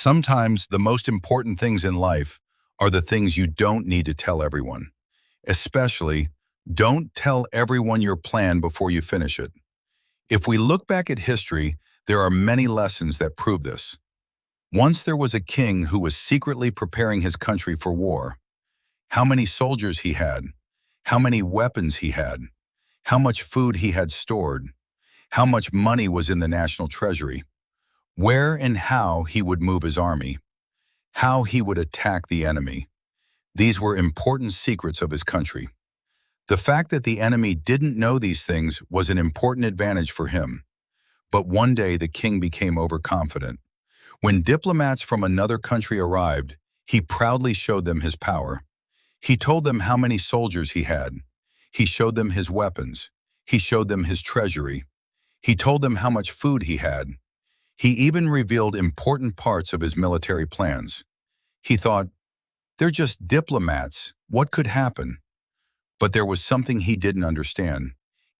Sometimes the most important things in life are the things you don't need to tell everyone. Especially, don't tell everyone your plan before you finish it. If we look back at history, there are many lessons that prove this. Once there was a king who was secretly preparing his country for war. How many soldiers he had, how many weapons he had, how much food he had stored, how much money was in the national treasury, where and how he would move his army, how he would attack the enemy. These were important secrets of his country. The fact that the enemy didn't know these things was an important advantage for him. But one day the king became overconfident. When diplomats from another country arrived, he proudly showed them his power. He told them how many soldiers he had. He showed them his weapons. He showed them his treasury. He told them how much food he had. He even revealed important parts of his military plans. He thought, they're just diplomats. What could happen? But there was something he didn't understand.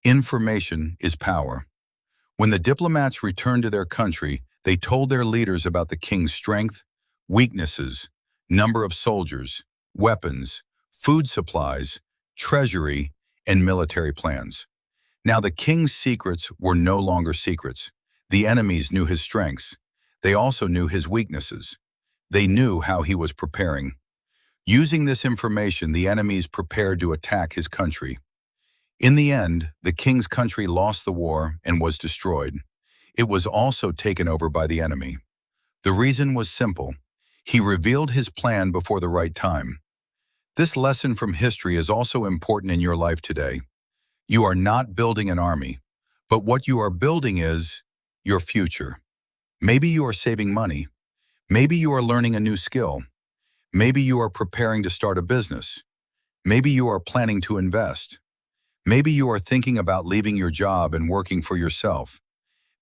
Information is power. When the diplomats returned to their country, they told their leaders about the king's strength, weaknesses, number of soldiers, weapons, food supplies, treasury, and military plans. Now the king's secrets were no longer secrets. The enemies knew his strengths. They also knew his weaknesses. They knew how he was preparing. Using this information, the enemies prepared to attack his country. In the end, the king's country lost the war and was destroyed. It was also taken over by the enemy. The reason was simple. He revealed his plan before the right time. This lesson from history is also important in your life today. You are not building an army, but what you are building is your future. Maybe you are saving money. Maybe you are learning a new skill. Maybe you are preparing to start a business. Maybe you are planning to invest. Maybe you are thinking about leaving your job and working for yourself.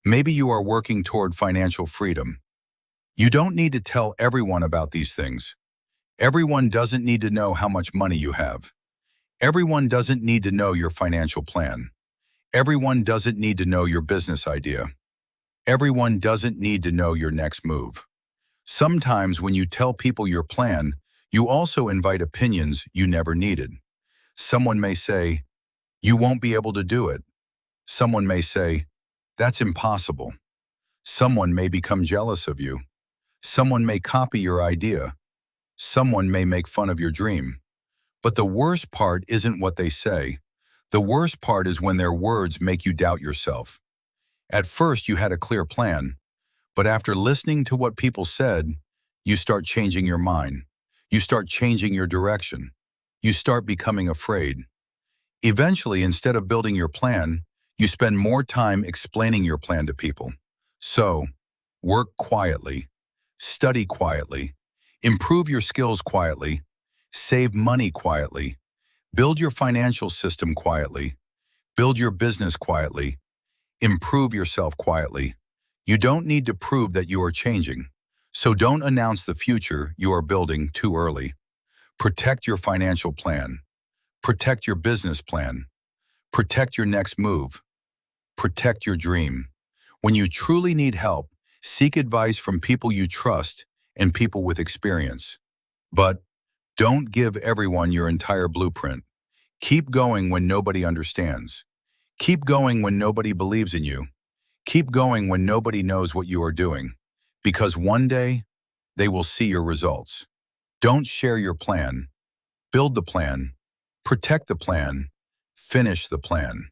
Maybe you are working toward financial freedom. You don't need to tell everyone about these things. Everyone doesn't need to know how much money you have. Everyone doesn't need to know your financial plan. Everyone doesn't need to know your business idea. Everyone doesn't need to know your next move. Sometimes when you tell people your plan, you also invite opinions you never needed. Someone may say, you won't be able to do it. Someone may say, that's impossible. Someone may become jealous of you. Someone may copy your idea. Someone may make fun of your dream. But the worst part isn't what they say. The worst part is when their words make you doubt yourself. At first you had a clear plan, but after listening to what people said, you start changing your mind. You start changing your direction. You start becoming afraid. Eventually, instead of building your plan, you spend more time explaining your plan to people. So, work quietly, study quietly, improve your skills quietly, save money quietly, build your financial system quietly, build your business quietly, improve yourself quietly. You don't need to prove that you are changing, so don't announce the future you are building too early. Protect your financial plan. Protect your business plan. Protect your next move. Protect your dream. When you truly need help, seek advice from people you trust and people with experience. But don't give everyone your entire blueprint. Keep going when nobody understands. Keep going when nobody believes in you. Keep going when nobody knows what you are doing, because one day they will see your results. Don't share your plan. Build the plan. Protect the plan. Finish the plan.